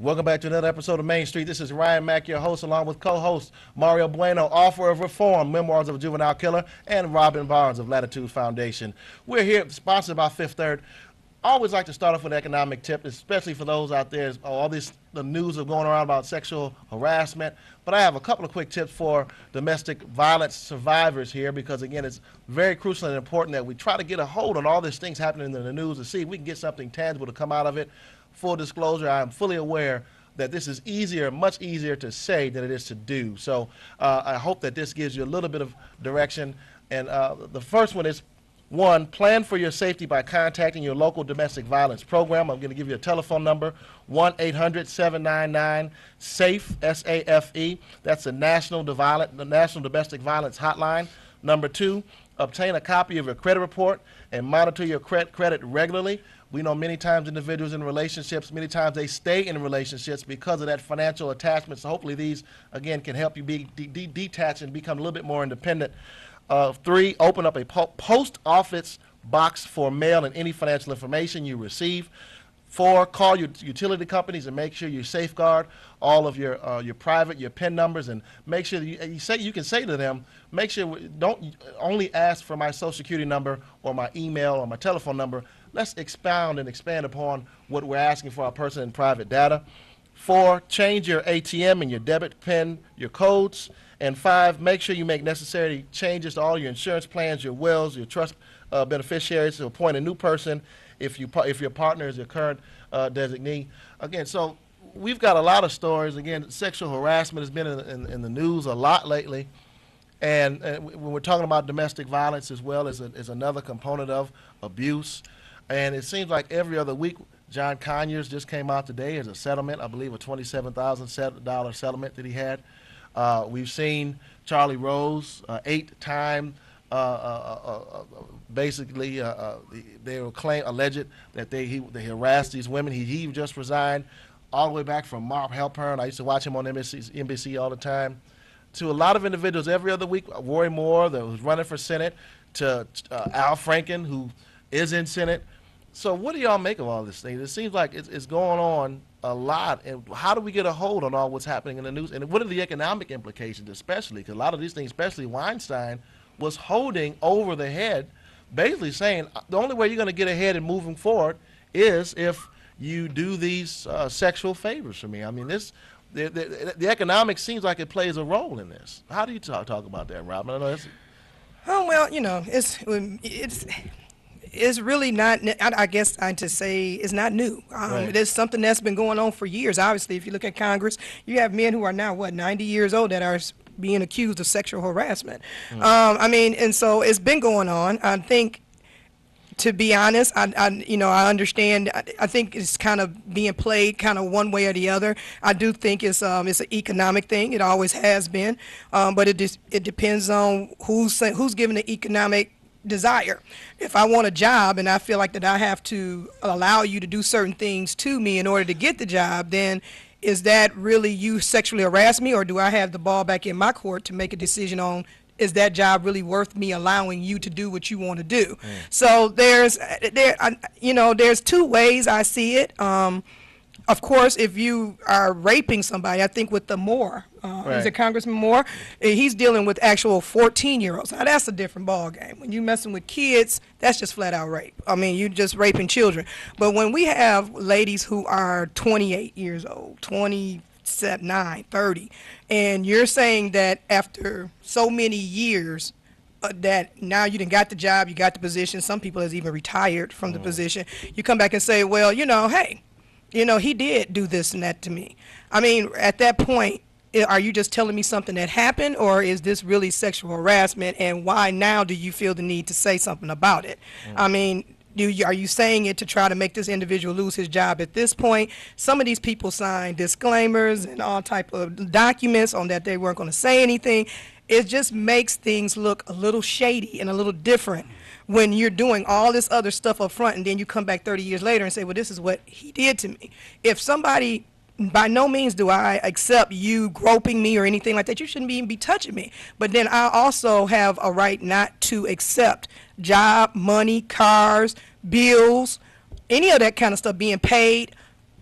Welcome back to another episode of Main Street. This is Ryan Mack, your host, along with co-host Mario Bueno, author of Reform, Memoirs of a Juvenile Killer, and Robin Barnes of Latitude Foundation. We're here sponsored by Fifth Third. I always like to start off with an economic tip, especially for those out there, the news are going around about sexual harassment. But I have a couple of quick tips for domestic violence survivors here, because again, it's very crucial and important that we try to get a hold on all these things happening in the news to see if we can get something tangible to come out of it. Full disclosure, I am fully aware that this is much easier to say than it is to do. So I hope that this gives you a little bit of direction. And the first one is, one, plan for your safety by contacting your local domestic violence program. I'm going to give you a telephone number, 1-800-799-SAFE, S-A-F-E. That's the National Domestic Violence Hotline. Number two, obtain a copy of your credit report and monitor your credit regularly. We know many times individuals in relationships, many times they stay in relationships because of that financial attachment. So hopefully these, again, can help you be detached and become a little bit more independent. Three, open up a post office box for mail and any financial information you receive. Four, call your utility companies and make sure you safeguard all of your PIN numbers, and make sure that you can say to them, make sure don't only ask for my social security number or my email or my telephone number. Let's expound and expand upon what we're asking for our personal and private data. Four, change your ATM and your debit PIN, your codes. And five, make sure you make necessary changes to all your insurance plans, your wills, your trust beneficiaries, to appoint a new person if your partner is your current designee. Again, so we've got a lot of stories. Again, sexual harassment has been in the news a lot lately. And when we're talking about domestic violence as well as another component of abuse. And it seems like every other week, John Conyers just came out today as a settlement, I believe a $27,000 settlement that he had. We've seen Charlie Rose, 8-time, basically, they were alleged that they harassed these women. He just resigned, all the way back from Mark Halpern. I used to watch him on NBC all the time. To a lot of individuals every other week, Roy Moore, that was running for Senate, to Al Franken, who is in Senate. So what do y'all make of all this thing? It seems like it's going on a lot. And how do we get a hold on all what's happening in the news? And what are the economic implications, especially? Because a lot of these things, especially Weinstein, was holding over the head, basically saying the only way you're going to get ahead and moving forward is if you do these sexual favors for me. I mean, the economics seems like it plays a role in this. How do you talk about that, Robin? I know that's... Oh, well, it's really not, I guess I'd just say it's not new. Right. It is something that's been going on for years. Obviously, if you look at Congress, you have men who are now, 90 years old that are being accused of sexual harassment. And so it's been going on. I think, to be honest, I understand. I think it's kind of being played kind of one way or the other. I do think it's an economic thing. It always has been, but it depends on who's giving the economic desire. If I want a job and I feel like that I have to allow you to do certain things to me in order to get the job, then is that really you sexually harass me, or do I have the ball back in my court to make a decision on, is that job really worth me allowing you to do what you want to do? So there's two ways I see it. Of course, if you are raping somebody, I think with the Moore, is it Congressman Moore? He's dealing with actual 14-year-olds. Now, that's a different ball game. When you're messing with kids, that's just flat out rape. I mean, you're just raping children. But when we have ladies who are 28 years old, 29, 30, and you're saying that after so many years, that now you done got the job, you got the position, some people has even retired from the position, you come back and say, well, hey, he did do this and that to me. I mean, at that point, are you just telling me something that happened, or is this really sexual harassment, and why now do you feel the need to say something about it? I mean, are you saying it to try to make this individual lose his job at this point? Some of these people signed disclaimers and all type of documents on that they weren't going to say anything. It just makes things look a little shady and a little different when you're doing all this other stuff up front, and then you come back 30 years later and say, well, this is what he did to me. If somebody, by no means do I accept you groping me or anything like that. You shouldn't even be touching me. But then I also have a right not to accept job, money, cars, bills, any of that kind of stuff being paid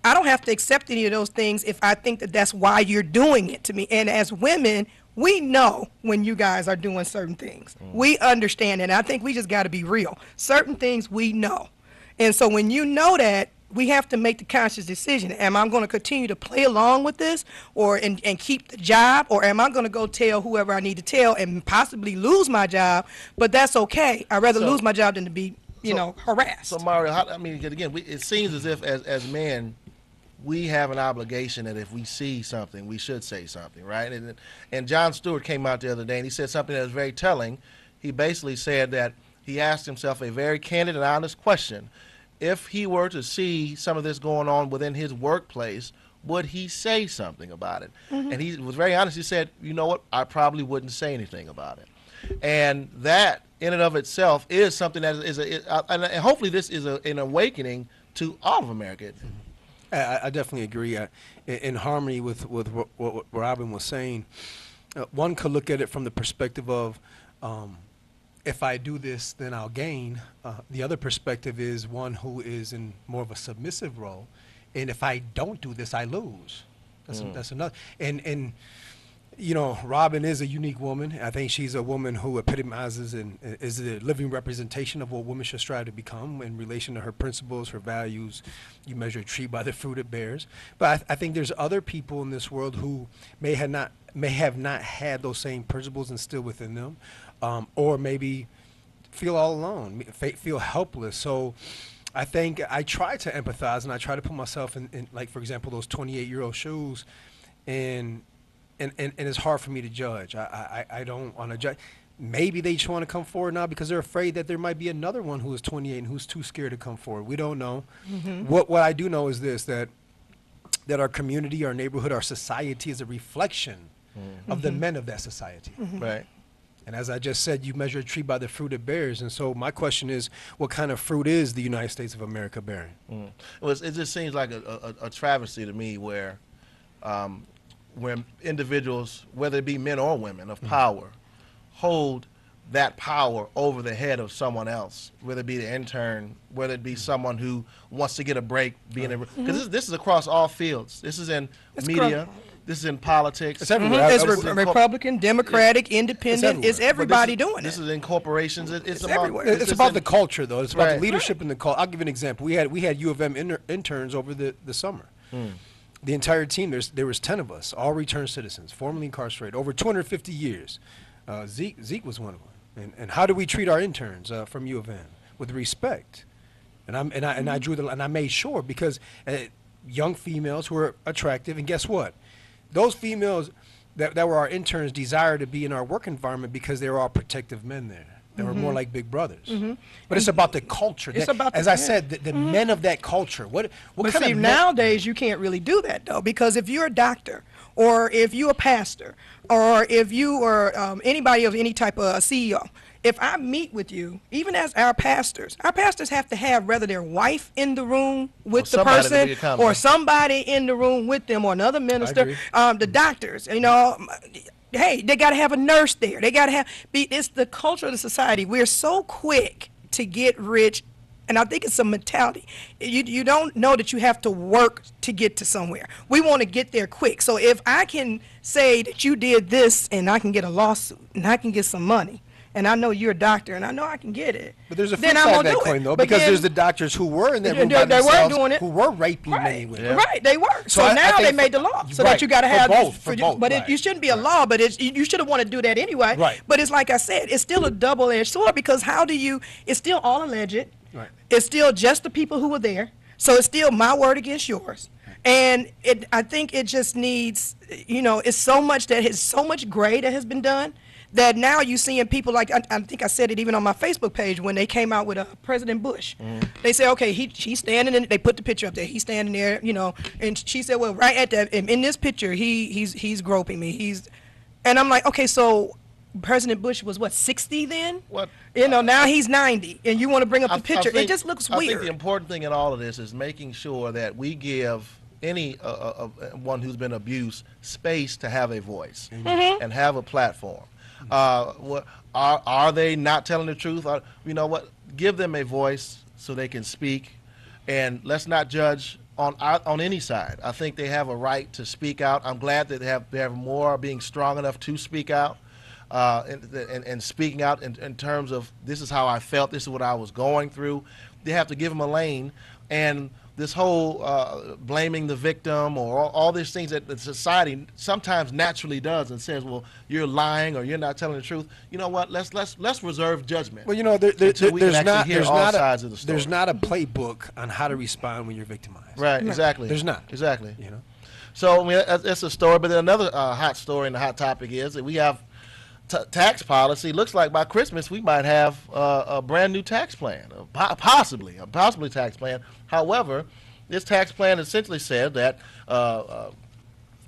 I don't have to accept any of those things if I think that that's why you're doing it to me. And as women, we know when you guys are doing certain things. We understand it. And I think we just got to be real. Certain things we know. And so when you know that, we have to make the conscious decision. Am I going to continue to play along with this and keep the job? Or am I going to go tell whoever I need to tell and possibly lose my job? But that's okay. I'd rather lose my job than to be, harassed. So Mario, again, it seems as if as men, we have an obligation that if we see something, we should say something, right? And Jon Stewart came out the other day and he said something that was very telling. He basically said that he asked himself a very candid and honest question. If he were to see some of this going on within his workplace, would he say something about it? And he was very honest. He said, you know what, I probably wouldn't say anything about it. And that, in and of itself, is something that and hopefully this is an awakening to all of America. I definitely agree. In harmony with what Robin was saying, one could look at it from the perspective of, if I do this, then I'll gain. The other perspective is one who is in more of a submissive role, and if I don't do this, I lose. That's another. And Robin is a unique woman. I think she's a woman who epitomizes and is the living representation of what women should strive to become in relation to her principles, her values. You measure a tree by the fruit it bears. But I think there's other people in this world who may have not had those same principles instilled within them. Or maybe feel all alone, feel helpless. So I think I try to empathize and I try to put myself in like, for example, those 28-year-old shoes, and it's hard for me to judge. I don't want to judge. Maybe they just want to come forward now because they're afraid that there might be another one who is 28 and who's too scared to come forward. We don't know. What I do know is this, that our community, our neighborhood, our society is a reflection of the men of that society. Right. And as I just said, you measure a tree by the fruit it bears. And so my question is, what kind of fruit is the United States of America bearing? Well, it just seems like a travesty to me where individuals, whether it be men or women of power, hold that power over the head of someone else, whether it be the intern, whether it be someone who wants to get a break, because this is across all fields. This is in media. This is in politics. It's everywhere. It's Republican, Democratic, Independent. It's everybody doing it. This is in corporations. It's everywhere. It's about the culture, though. It's about the leadership in the culture. I'll give you an example. We had U of M interns over the summer. The entire team, there was 10 of us, all returned citizens, formerly incarcerated, over 250 years. Zeke was one of them. And how do we treat our interns from U of M? With respect. And I drew and I made sure, because young females who are attractive, and guess what? Those females that were our interns desire to be in our work environment because they were all protective men there. They were more like big brothers. But it's about the culture. It's about as I said, the men of that culture. What but kind see, of nowadays you can't really do that, though, because if you're a doctor or if you're a pastor or if you are anybody of any type of a CEO, if I meet with you, even as our pastors have to have rather their wife in the room with the person or somebody in the room with them or another minister, the doctors, hey, they got to have a nurse there. They got to it's the culture of the society. We're so quick to get rich, and I think it's a mentality. You don't know that you have to work to get to somewhere. We want to get there quick. So if I can say that you did this and I can get a lawsuit and I can get some money, and I know you're a doctor, and I know I can get it. But there's a flip side of that coin, though, because there's the doctors who were in that room by themselves, who were raping many women. Right, they were. So now they made the law, so that you got to have both. But you shouldn't be a law, but you should have wanted to do that anyway. Right. But it's like I said, it's still a double-edged sword, because it's still all alleged. Right. It's still just the people who were there. So it's still my word against yours. And I think it just needs, it's so much gray that has been done, that now you're seeing people like, I think I said it even on my Facebook page when they came out with President Bush. They say, okay, he's standing in, they put the picture up there, he's standing there, and she said, well, right at that, in this picture, he's groping me. And I'm like, okay, so President Bush was what, 60 then? What? Now he's 90, and you want to bring up the picture. It just looks weird. I think the important thing in all of this is making sure that we give any one who's been abused space to have a voice and have a platform. Are they not telling the truth? You know what? Give them a voice so they can speak, and let's not judge on any side. I think they have a right to speak out. I'm glad that they have more being strong enough to speak out, and speaking out in terms of this is how I felt, this is what I was going through. They have to give them a lane, and this whole blaming the victim or all these things that the society sometimes naturally does and says, well, you're lying or you're not telling the truth. You know what? Let's reserve judgment. Well, you know, until we can there's not hear there's all not sides of the story. there's not a playbook on how to respond when you're victimized. Right, exactly. There's not. Exactly. You know. So I mean, that's a story. But then another hot story and the hot topic is that we have tax policy. Looks like by Christmas we might have a brand new tax plan, possibly tax plan. However, this tax plan essentially said that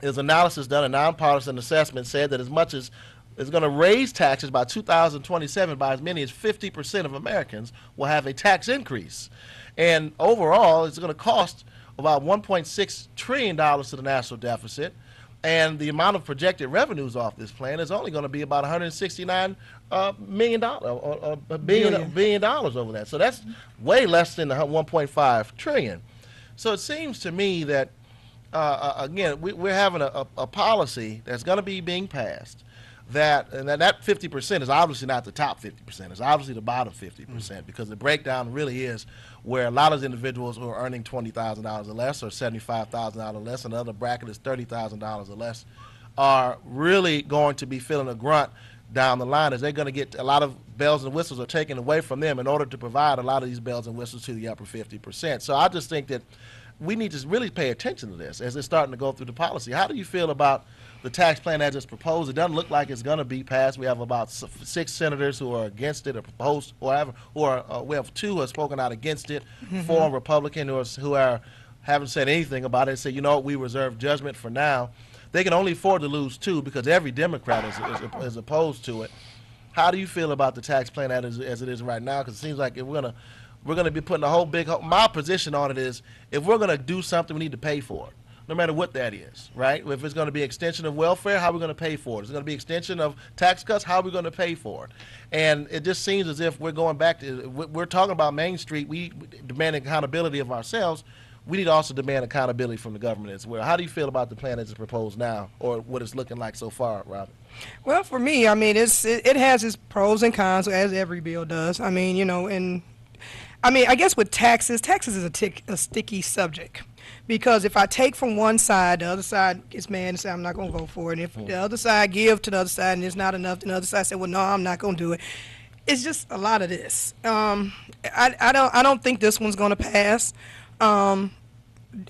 there's analysis done, a nonpartisan assessment said that as much as it's going to raise taxes by 2027 by as many as 50% of Americans will have a tax increase. And overall, it's going to cost about $1.6 trillion to the national deficit. And the amount of projected revenues off this plan is only going to be about $169 million, or billion dollars over that. So that's way less than the 1.5 trillion. So it seems to me that, again, we're having a policy that's going to be being passed that 50% is obviously not the top 50%. It's obviously the bottom 50% because the breakdown really is where a lot of individuals who are earning $20,000 or less or $75,000 or less, and another bracket is $30,000 or less, are really going to be feeling a grunt down the line as they're going to get a lot of bells and whistles are taken away from them in order to provide a lot of these bells and whistles to the upper 50%. So I just think that we need to really pay attention to this as it's starting to go through the policy. How do you feel about the tax plan as it's proposed? It doesn't look like it's going to be passed. We have about 6 senators who are against it or proposed, we have 2 who have spoken out against it, 4 Republican who haven't said anything about it and say, you know, we reserve judgment for now. They can only afford to lose 2 because every Democrat is opposed to it. How do you feel about the tax plan as it is right now? Because it seems like if we're going to be putting a whole my position on it is if we're going to do something, we need to pay for it, no matter what that is, right? If it's going to be extension of welfare, how are we going to pay for it? Is it going to be extension of tax cuts? How are we going to pay for it? And it just seems as if we're going back to, we're talking about Main Street, we demand accountability of ourselves. We need to also demand accountability from the government as well. How do you feel about the plan as it's proposed now or what it's looking like so far, Robin? Well, for me, I mean, it has its pros and cons, as every bill does. I mean, you know, I guess with taxes is a sticky subject. Because if I take from one side, the other side gets mad and say, I'm not going to vote for it. And if the other side give to the other side and it's not enough, then the other side say, well, no, I'm not going to do it. It's just a lot of this. I don't think this one's going to pass. I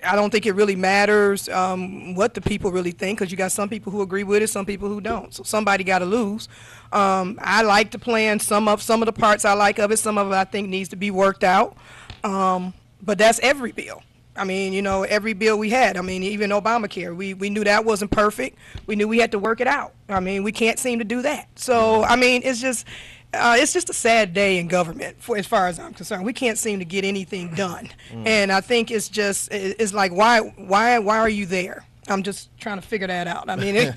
don't think it really matters what the people really think because you got some people who agree with it, some people who don't. So somebody got to lose. I like the plan. Some of the parts I like of it. Some of it I think needs to be worked out. But that's every bill. I mean, you know, every bill we had. I mean, even Obamacare, we knew that wasn't perfect. We knew we had to work it out. I mean, we can't seem to do that. So, I mean, it's just a sad day in government as far as I'm concerned. We can't seem to get anything done. And I think it's like, why are you there? I'm just trying to figure that out. I mean,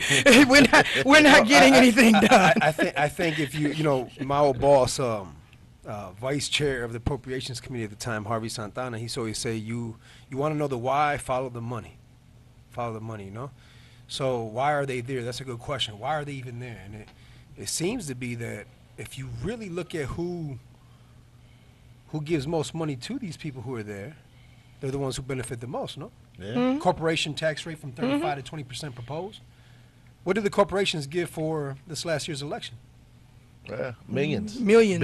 we're not getting anything done. I think if you know, my old boss, vice chair of the Appropriations Committee at the time, Harvey Santana, he used to always say, you want to know the why, follow the money. Follow the money, you know? So why are they there? That's a good question. Why are they even there? And it seems to be that if you really look at who gives most money to these people who are there, they're the ones who benefit the most, no? Yeah. Corporation tax rate from 35 to 20% proposed. What did the corporations give for this last year's election? Millions. Billions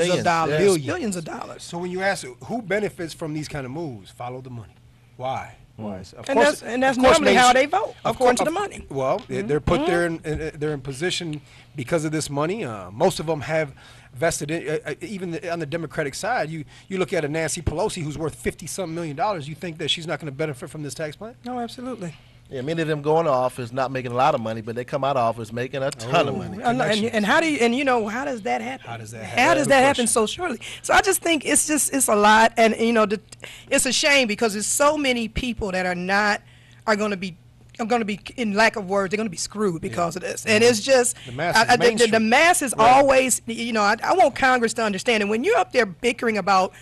of dollars. Yes. Billions of dollars. So when you ask who benefits from these kind of moves, follow the money. Why? And that's normally how they vote, according to the money. Well, they're put there they're in position because of this money. Most of them have vested in, even on the Democratic side. You look at a Nancy Pelosi who's worth $50-some million. You think that she's not going to benefit from this tax plan? No, absolutely. Yeah, many of them going to office not making a lot of money, but they come out of office making a ton of money. And how does that happen? How does that happen? How does that happen so shortly? So I just think it's a lot, and you know, it's a shame because there's so many people that are going to be, in lack of words, they're going to be screwed because of this. And it's just the mass is always, you know, I want Congress to understand. And when you're up there bickering about,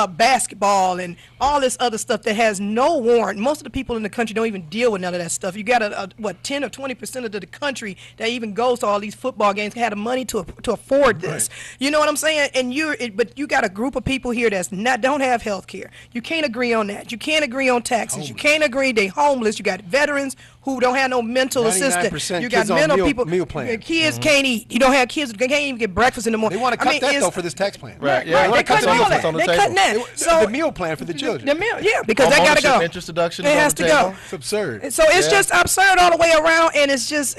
basketball and all this other stuff that has no warrant. Most of the people in the country don't even deal with none of that stuff. You got 10 or 20% of the country that even goes to all these football games had the money to afford this. Right. You know what I'm saying? And but you got a group of people here that's don't have health care. You can't agree on that. You can't agree on taxes. You can't agree. They homeless. You got veterans who don't have no mental 99% assistance. You got kids on mental meal- people. meal plans. Kids can't eat. You don't have kids. They can't even get breakfast in the morning. They want to cut that though for this tax plan. Right, yeah, Right, they wanna they're cut cutting some all meals that. on the They're table. cutting that. So The meal plan for the children. the meal, yeah, because that got to Homeownership go. interest deduction It is on has the to table. go. It's absurd. So it's Yeah. just absurd all the way around, and it's just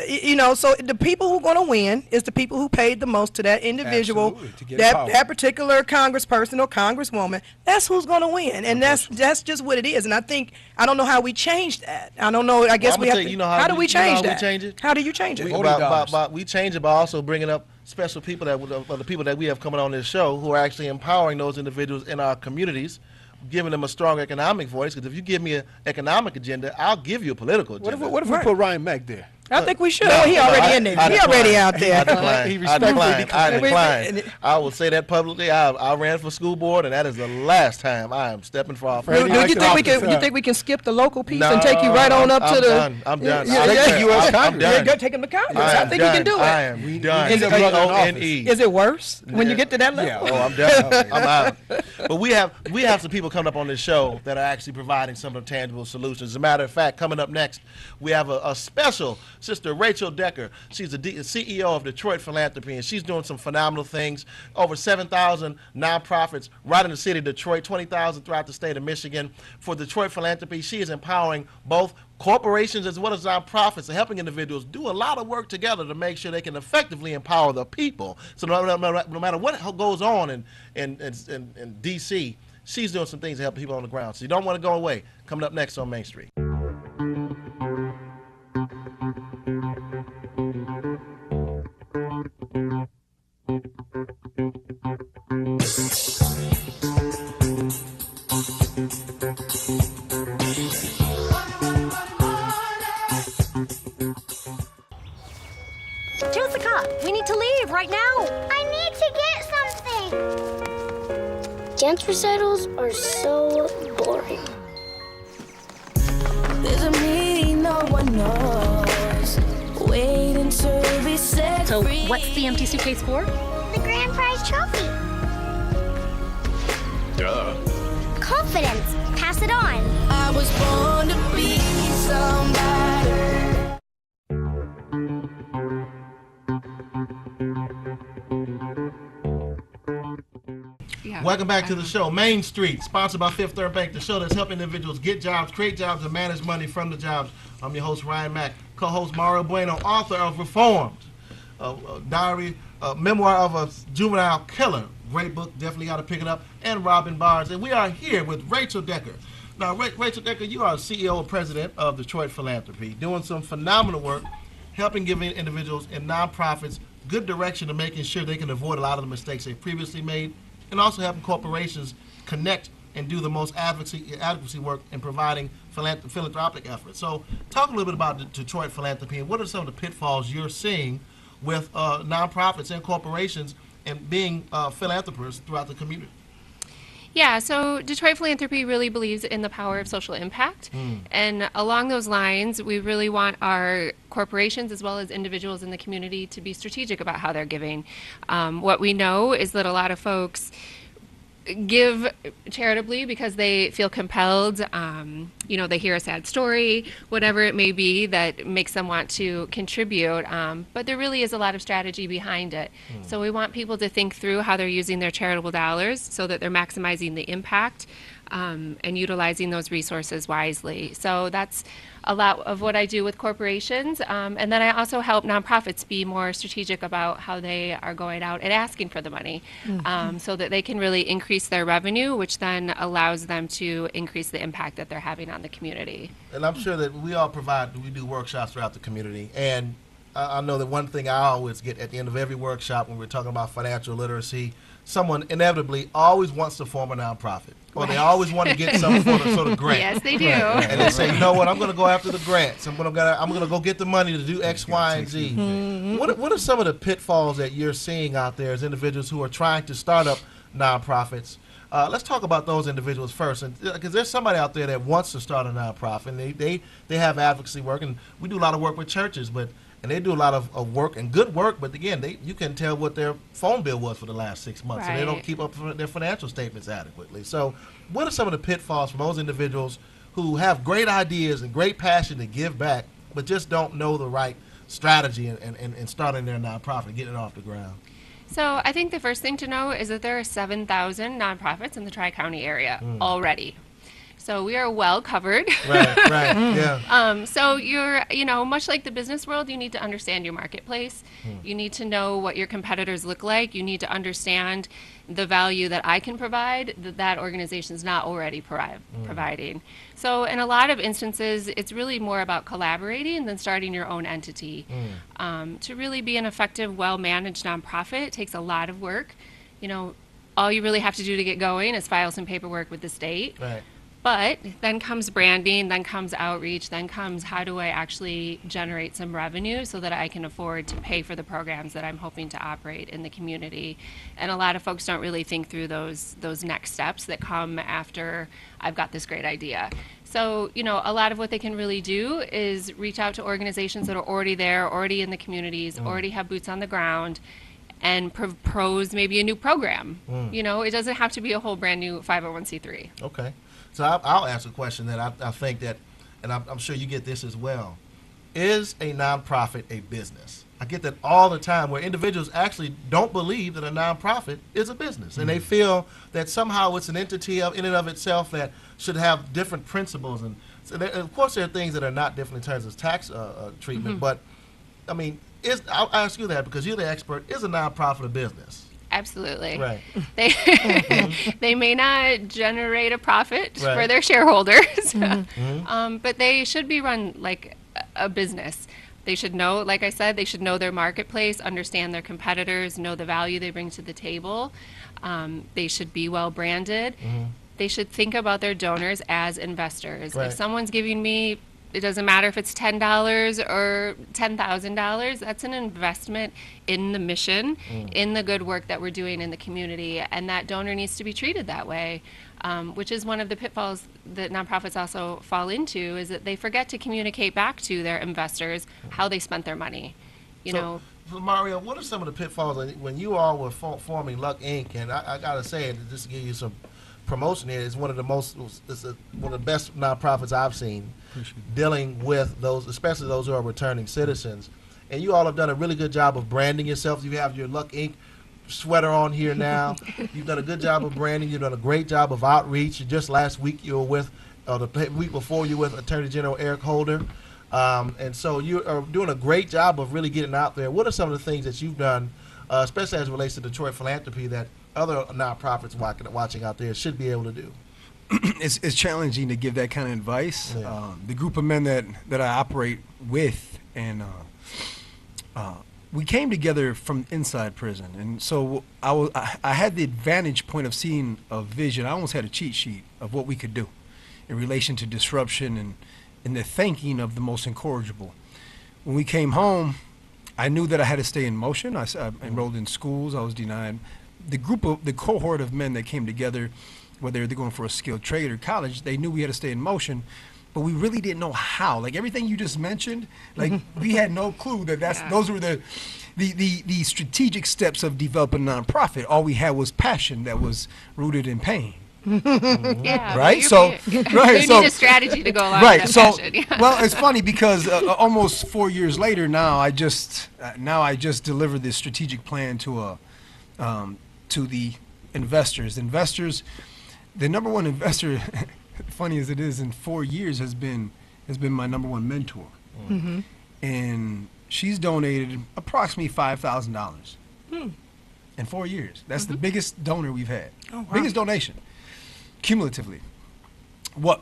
so the people who are going to win is the people who paid the most to that individual, Absolutely, to get power. that particular congressperson or congresswoman. That's who's going to win, and that's just what it is. And I don't know how we change that. I don't know. I guess I'ma we have tell to. you, you know how do we change that? change it? How do you change it? Voting dollars. We change it by also bringing up special people the people that we have coming on this show who are actually empowering those individuals in our communities, giving them a strong economic voice. Because if you give me an economic agenda, I'll give you a political agenda. What if we Right. put Ryan Mack there? I think we should. No, He already in there. I He already decline. out there. I decline. He I respectfully decline. I declined. decline. I will say that publicly. I ran for school board, and that is the last time I am stepping for office. Freddie, Do you Election think we officer. can? You think we can skip the local piece and take you right on up I'm to the? done. I'm done. Yeah, I'm yeah, done. U.S. I'm Congress. done. Yeah, take him to Congress. I I am think he can done. do I it. am done. need a brother in office. C-O-N-E. Is it worse when you Yeah. get to that level? Yeah. Oh, I'm done. I'm out. But we have some people coming up on this show that are actually providing some of the tangible solutions. As a matter of fact, coming up next, we have a special Sister Rachel Decker. She's the CEO of Detroit Philanthropy, and she's doing some phenomenal things. Over 7,000 nonprofits right in the city of Detroit, 20,000 throughout the state of Michigan. For Detroit Philanthropy, she is empowering both corporations as well as nonprofits and helping individuals do a lot of work together to make sure they can effectively empower the people. So no matter what goes on in D.C., she's doing some things to help people on the ground. So you don't want to go away. Coming up next on Main Street. Jessica, we need to leave right now. I need to get something. Dance recitals are so boring. There's a meaning no one knows. Waiting to be set So, free. what's the empty suitcase for? The grand prize trophy. Duh. Confidence. Pass it on. I was born to be somebody. Welcome back to the show, Main Street, sponsored by Fifth Third Bank, the show that's helping individuals get jobs, create jobs, and manage money from the jobs. I'm your host, Ryan Mack, co-host Mario Bueno, author of Reformed, memoir of a juvenile killer. Great book, definitely got to pick it up, and Robin Barnes. And we are here with Rachel Decker. Now, Rachel Decker, you are CEO and president of Detroit Philanthropy, doing some phenomenal work, helping giving individuals and nonprofits good direction to making sure they can avoid a lot of the mistakes they previously made, and also helping corporations connect and do the most advocacy work in providing philanthropic efforts. So talk a little bit about Detroit Philanthropy and what are some of the pitfalls you're seeing with nonprofits and corporations and being philanthropists throughout the community. Yeah, so Detroit Philanthropy really believes in the power of social impact. And along those lines, we really want our corporations as well as individuals in the community to be strategic about how they're giving. What we know is that a lot of folks give charitably because they feel compelled, they hear a sad story, whatever it may be that makes them want to contribute, but there really is a lot of strategy behind it. So we want people to think through how they're using their charitable dollars so that they're maximizing the impact and utilizing those resources wisely. So that's a lot of what I do with corporations. And then I also help nonprofits be more strategic about how they are going out and asking for the money so that they can really increase their revenue, which then allows them to increase the impact that they're having on the community. And I'm sure that we do workshops throughout the community. And I know that one thing I always get at the end of every workshop when we're talking about financial literacy, someone inevitably always wants to form a nonprofit. Or they always want to get some sort of grant. Yes, they do. And they say, you know what, I'm going to go after the grants. I'm going to go get the money to do X, Y, and Z. What are some of the pitfalls that you're seeing out there as individuals who are trying to start up nonprofits Let's talk about those individuals first, and because there's somebody out there that wants to start a nonprofit, and they have advocacy work, and we do a lot of work with churches, and they do a lot of work and good work, but again, you can tell what their phone bill was for the last 6 months, and they don't Right. keep up with their financial statements adequately. So, what are some of the pitfalls for those individuals who have great ideas and great passion to give back, but just don't know the right strategy in starting their nonprofit, getting it off the ground? So I think the first thing to know is that there are 7,000 nonprofits in the Tri-County area already. So we are well covered. Right, yeah. So you're, much like the business world, you need to understand your marketplace. You need to know what your competitors look like. You need to understand the value that I can provide that organization is not already providing. So in a lot of instances, it's really more about collaborating than starting your own entity. To really be an effective, well-managed nonprofit, it takes a lot of work. All you really have to do to get going is file some paperwork with the state. Right. But then comes branding, then comes outreach, then comes how do I actually generate some revenue so that I can afford to pay for the programs that I'm hoping to operate in the community. And a lot of folks don't really think through those next steps that come after I've got this great idea. So, a lot of what they can really do is reach out to organizations that are already there, already in the communities, already have boots on the ground, and propose maybe a new program. It doesn't have to be a whole brand new 501c3. Okay. So I'll ask a question that I think that, and I'm sure you get this as well. Is a nonprofit a business? I get that all the time where individuals actually don't believe that a nonprofit is a business. And they feel that somehow it's an entity in and of itself that should have different principles. And so of course there are things that are not different in terms of tax treatment. But, I mean, I'll ask you that because you're the expert. Is a nonprofit a business? Absolutely. Right. They may not generate a profit Right. for their shareholders, but they should be run like a business. They should know, like I said, they should know their marketplace, understand their competitors, know the value they bring to the table. They should be well branded. They should think about their donors as investors. Right. If someone's giving me, it doesn't matter if it's $10 or $10,000, that's an investment in the mission, in the good work that we're doing in the community, and that donor needs to be treated that way, which is one of the pitfalls that nonprofits also fall into, is that they forget to communicate back to their investors how they spent their money. So, Mario, what are some of the pitfalls when you all were forming Luck Inc.? And I got to say, and just to give you some promotion here, it's one of the one of the best nonprofits I've seen dealing with those, especially those who are returning citizens. And you all have done a really good job of branding yourselves. You have your Luck Inc. sweater on here now. You've done a good job of branding. You've done a great job of outreach. Just last week you were with, the week before you were with Attorney General Eric Holder. And so you are doing a great job of really getting out there. What are some of the things that you've done, especially as it relates to Detroit philanthropy, that other nonprofits watching out there should be able to do? It's challenging to give that kind of advice. Yeah. The group of men that I operate with, and we came together from inside prison, and so I had the advantage point of seeing a vision. I almost had a cheat sheet of what we could do in relation to disruption and the thinking of the most incorrigible. When we came home, I knew that I had to stay in motion. I enrolled in schools. I was denied. The cohort of men that came together, whether they're going for a skilled trade or college, they knew we had to stay in motion, but we really didn't know how. Like everything you just mentioned, like we had no clue those were the strategic steps of developing a nonprofit. All we had was passion that was rooted in pain. Yeah, Right? you Right. need a strategy to go along Right. with So, that passion. Yeah. well, it's funny because almost 4 years later now, I just delivered this strategic plan to the investors. Investors, the number one investor, funny as it is, in 4 years has been my number one mentor, and she's donated approximately $5,000 in 4 years. That's the biggest donor we've had. Oh, wow. Biggest donation, cumulatively. What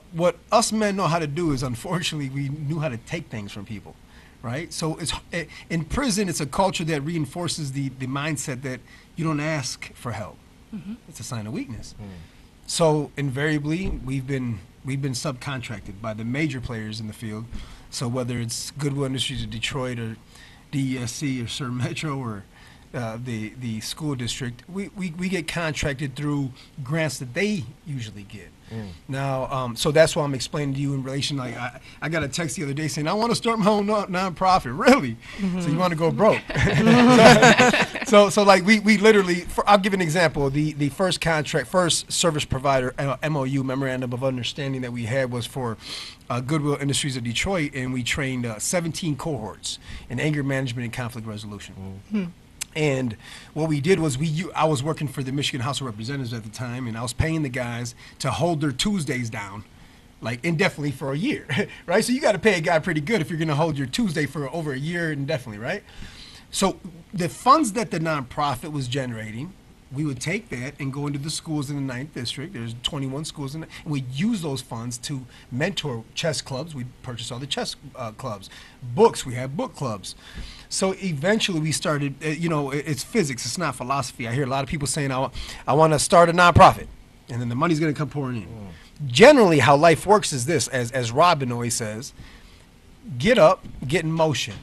us men know how to do is, unfortunately, we knew how to take things from people, right? So in prison, it's a culture that reinforces the mindset that you don't ask for help. It's a sign of weakness. So invariably, we've been subcontracted by the major players in the field. So whether it's Goodwill Industries of Detroit or DESC or Sur Metro or the school district, we get contracted through grants that they usually get. Now, so that's why I'm explaining to you in relation, like, I got a text the other day saying, I want to start my own nonprofit. Really? So you want to go broke? so like, we literally, I'll give an example. The first service provider, MOU, Memorandum of Understanding, that we had was for Goodwill Industries of Detroit, and we trained 17 cohorts in anger management and conflict resolution. And what we did was I was working for the Michigan House of Representatives at the time, and I was paying the guys to hold their Tuesdays down, like indefinitely for a year, right? So you got to pay a guy pretty good if you're going to hold your Tuesday for over a year indefinitely, right? So the funds that the nonprofit was generating, we would take that and go into the schools in the 9th district. There's 21 schools in it. And we use those funds to mentor chess clubs. We purchase all the chess clubs. Books, we have book clubs. So eventually we started, it's physics, it's not philosophy. I hear a lot of people saying, I want to start a nonprofit, and then the money's going to come pouring in. Generally, how life works is this, as Robin always says, get up, get in motion,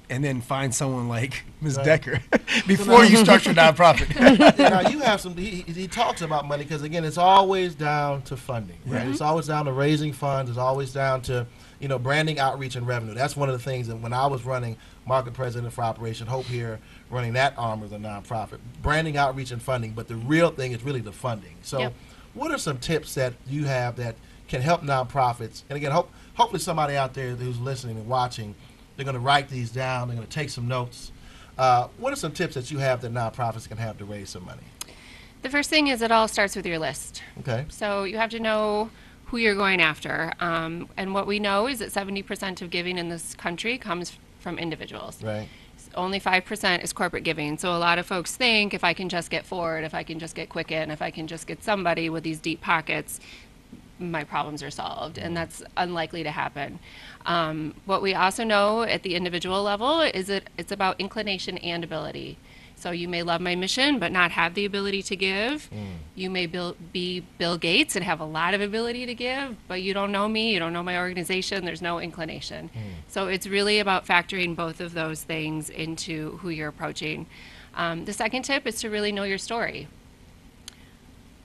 and then find someone like Ms. Decker before you start your nonprofit. Now, you have some, he talks about money because, again, it's always down to funding, right? It's always down to raising funds. It's always down to, branding, outreach, and revenue. That's one of the things that when I was running market president for Operation Hope here, running that arm of the nonprofit, branding, outreach, and funding, but the real thing is really the funding. So what are some tips that you have that can help nonprofits? And again, hopefully somebody out there who's listening and watching, they're going to write these down, they're going to take some notes. What are some tips that you have that nonprofits can have to raise some money? The first thing is it all starts with your list. Okay. So you have to know who you're going after. And what we know is that 70% of giving in this country comes from individuals. Right. Only 5% is corporate giving. So a lot of folks think if I can just get Ford, if I can just get Quicken, if I can just get somebody with these deep pockets, my problems are solved. And that's unlikely to happen. What we also know at the individual level is that it's about inclination and ability. So you may love my mission but not have the ability to give. You may be Bill Gates and have a lot of ability to give, but you don't know me, you don't know my organization, there's no inclination. So it's really about factoring both of those things into who you're approaching. The second tip is to really know your story.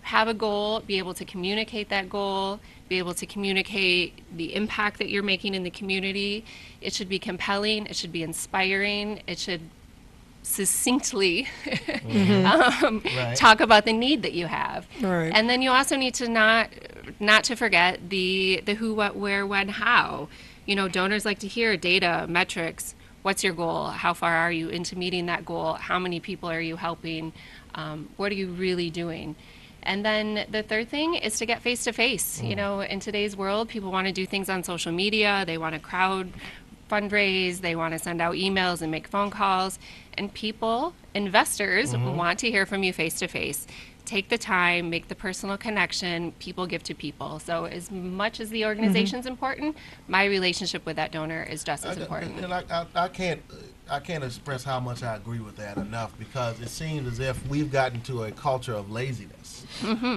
Have a goal, be able to communicate that goal, be able to communicate the impact that you're making in the community. It should be compelling, it should be inspiring, it should succinctly talk about the need that you have. Right. And then you also need to not to forget the who, what, where, when, how. Donors like to hear data, metrics. What's your goal? How far are you into meeting that goal? How many people are you helping? What are you really doing? And then the third thing is to get face-to-face. In today's world, people want to do things on social media. They want to crowd fundraise. They want to send out emails and make phone calls. And people, investors, want to hear from you face-to-face. Take the time, make the personal connection. People give to people. So as much as the organization's important, my relationship with that donor is just as important. And I can't express how much I agree with that enough, because it seems as if we've gotten to a culture of laziness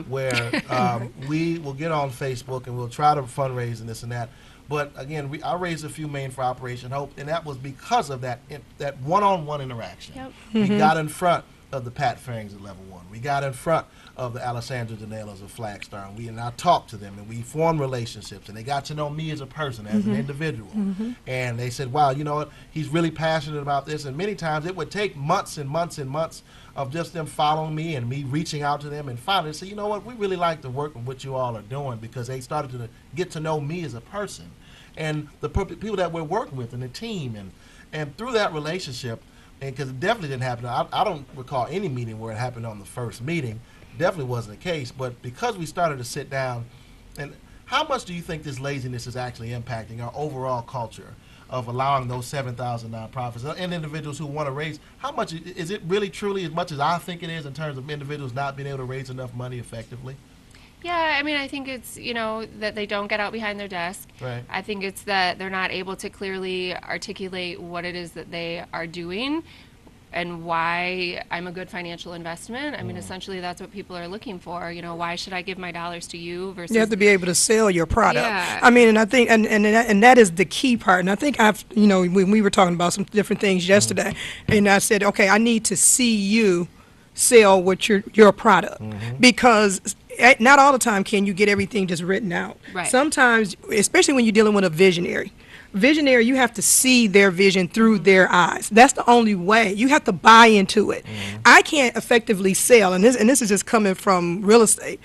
where we will get on Facebook and we'll try to fundraise and this and that. But again, I raised a few million for Operation Hope, and that was because of that one-on-one interaction. Yep. We got in front of the Pat Farings at Level 1. We got in front of the Alessandra Danelas of Flagstar, and I talked to them, and we formed relationships, and they got to know me as a person, as an individual. And they said, wow, you know what, he's really passionate about this. And many times it would take months and months and months of just them following me and me reaching out to them, and finally say, you know what, we really like the work and what you all are doing, because they started to get to know me as a person and the people that we're working with and the team. And through that relationship, and because it definitely didn't happen, I don't recall any meeting where it happened on the first meeting. Definitely wasn't the case. But because we started to sit down, and how much do you think this laziness is actually impacting our overall culture of allowing those 7,000 nonprofits and individuals who want to raise? How much is it really truly as much as I think it is in terms of individuals not being able to raise enough money effectively? Yeah, I mean, I think it's, that they don't get out behind their desk. Right. I think it's that they're not able to clearly articulate what it is that they are doing and why I'm a good financial investment. I mean, essentially that's what people are looking for. You know, why should I give my dollars to you versus You have to be able to sell your product. Yeah. I mean, and I think, and that is the key part. And I think when we were talking about some different things yesterday, and I said, okay, I need to see you sell what your product, because not all the time can you get everything just written out. Right. Sometimes, especially when you're dealing with a visionary, you have to see their vision through their eyes. That's the only way. You have to buy into it. I can't effectively sell, and this is just coming from real estate.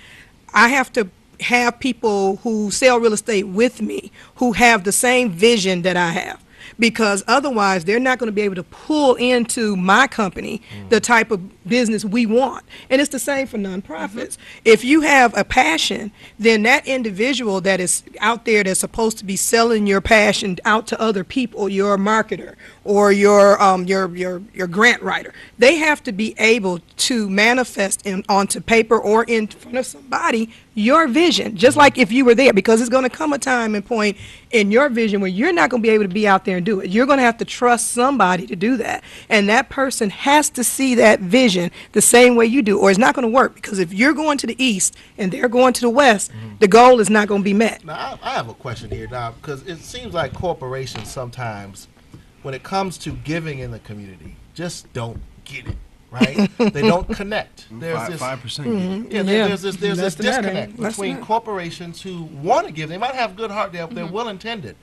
I have to have people who sell real estate with me who have the same vision that I have, because otherwise they're not going to be able to pull into my company the type of business we want. And it's the same for nonprofits. If you have a passion, then that individual that is out there that's supposed to be selling your passion out to other people, your marketer or your grant writer, they have to be able to manifest onto paper or in front of somebody your vision, just like if you were there, because it's going to come a time and point in your vision where you're not going to be able to be out there and do it. You're going to have to trust somebody to do that, and that person has to see that vision the same way you do, or it's not going to work. Because if you're going to the east and they're going to the west, the goal is not going to be met. Now, I have a question here, now, because it seems like corporations sometimes, when it comes to giving in the community, just don't get it, right? They don't connect. There's this 5%. there's this Less than that, disconnect less than between that. corporations who want to give. They might have good heart. They're well intended,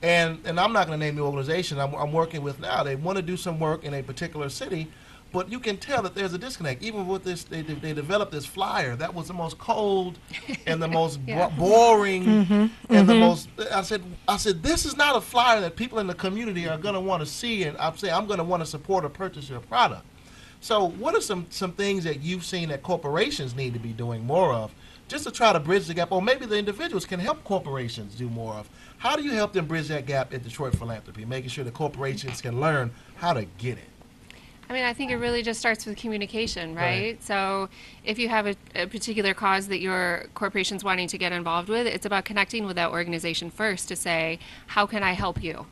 and I'm not going to name the organization I'm working with now. They want to do some work in a particular city, but you can tell that there's a disconnect. Even with this, they developed this flyer that was the most cold and the most boring and the most. I said, this is not a flyer that people in the community are going to want to see, and I'm going to want to support or purchase your product. So what are some things that you've seen that corporations need to be doing more of, just to try to bridge the gap, or maybe the individuals can help corporations do more of? How do you help them bridge that gap at Detroit Philanthropy, making sure the corporations can learn how to get it? I mean, I think it really just starts with communication, right? So if you have a particular cause that your corporation's wanting to get involved with, it's about connecting with that organization first to say, how can I help you?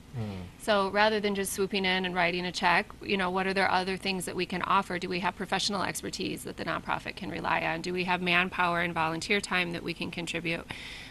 So rather than just swooping in and writing a check, what are there other things that we can offer? Do we have professional expertise that the nonprofit can rely on? Do we have manpower and volunteer time that we can contribute?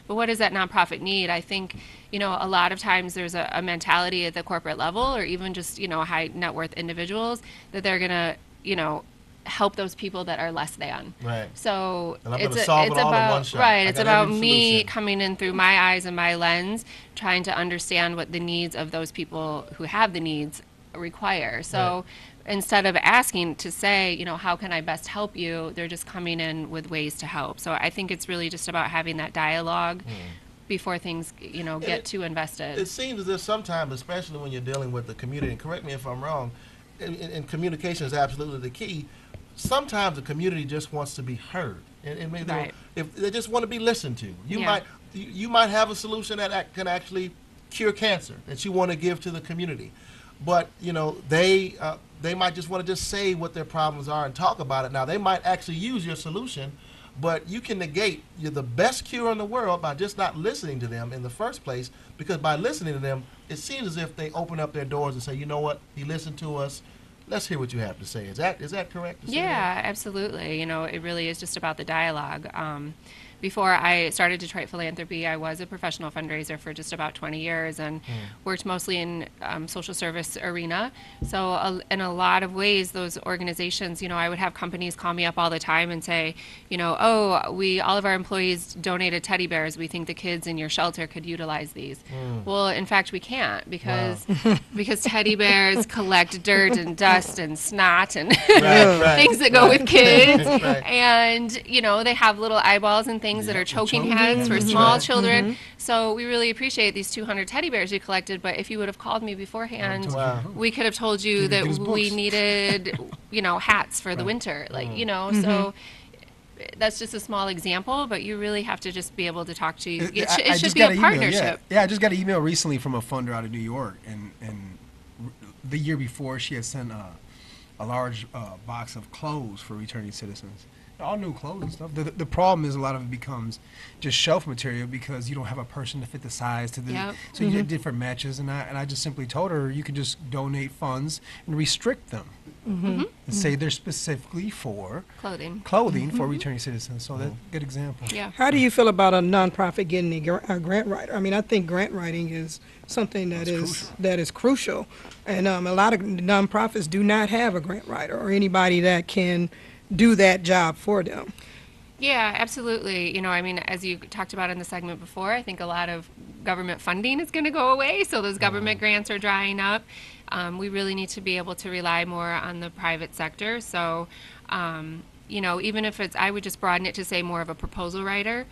But what does that nonprofit need? I think, a lot of times there's a mentality at the corporate level, or even just, high net worth individuals, that they're going to, help those people that are less than. Right. So And I'm gonna solve it all in one shot. I it's got about every me solution. coming in through my eyes and my lens, trying to understand what the needs of those people who have the needs require. So instead of asking to say, how can I best help you, they're just coming in with ways to help. So I think it's really just about having that dialogue before things, get too invested. It seems as if sometimes, especially when you're dealing with the community, and correct me if I'm wrong, and communication is absolutely the key. Sometimes the community just wants to be heard, and maybe Right. if they just want to be listened to. Yeah. You might have a solution that can actually cure cancer that you want to give to the community, but they might just want to just say what their problems are and talk about it. Now they might actually use your solution, but you can negate the best cure in the world by just not listening to them in the first place, because by listening to them, it seems as if they open up their doors and say, you know what, he listened to us. Let's hear what you have to say. Is that correct? to say Yeah, that? absolutely. It really is just about the dialogue. Before I started Detroit Philanthropy, I was a professional fundraiser for just about 20 years and worked mostly in social service arena. So in a lot of ways, those organizations, I would have companies call me up all the time and say, all of our employees donated teddy bears. We think the kids in your shelter could utilize these. Well, in fact, we can't because teddy bears collect dirt and dust and snot and Right. things that go with kids. Right. And, they have little eyeballs and things that are choking heads for small children. So we really appreciate these 200 teddy bears you collected. But if you would have called me beforehand, Wow. we could have told you that these we books. needed, hats for the winter. So that's just a small example, but you really have to just be able to talk to you. It should just be got a an email, partnership. Yeah, I just got an email recently from a funder out of New York, and the year before she had sent a large box of clothes for returning citizens. All new clothes and stuff. The problem is a lot of it becomes just shelf material because you don't have a person to fit the size to the. Yep. So you get different matches, and I just simply told her you can just donate funds and restrict them. and say they're specifically for Clothing. clothing for returning citizens. So that's a good example. Yeah. How do you feel about a nonprofit getting a grant writer? I mean, I think grant writing is something that is crucial, and a lot of nonprofits do not have a grant writer or anybody that can do that job for them. Yeah, absolutely. You know, I mean, as you talked about in the segment before, I think a lot of government funding is going to go away, so those government grants are drying up. We really need to be able to rely more on the private sector. So, you know, even if it's, I would just broaden it to say more of a proposal writer,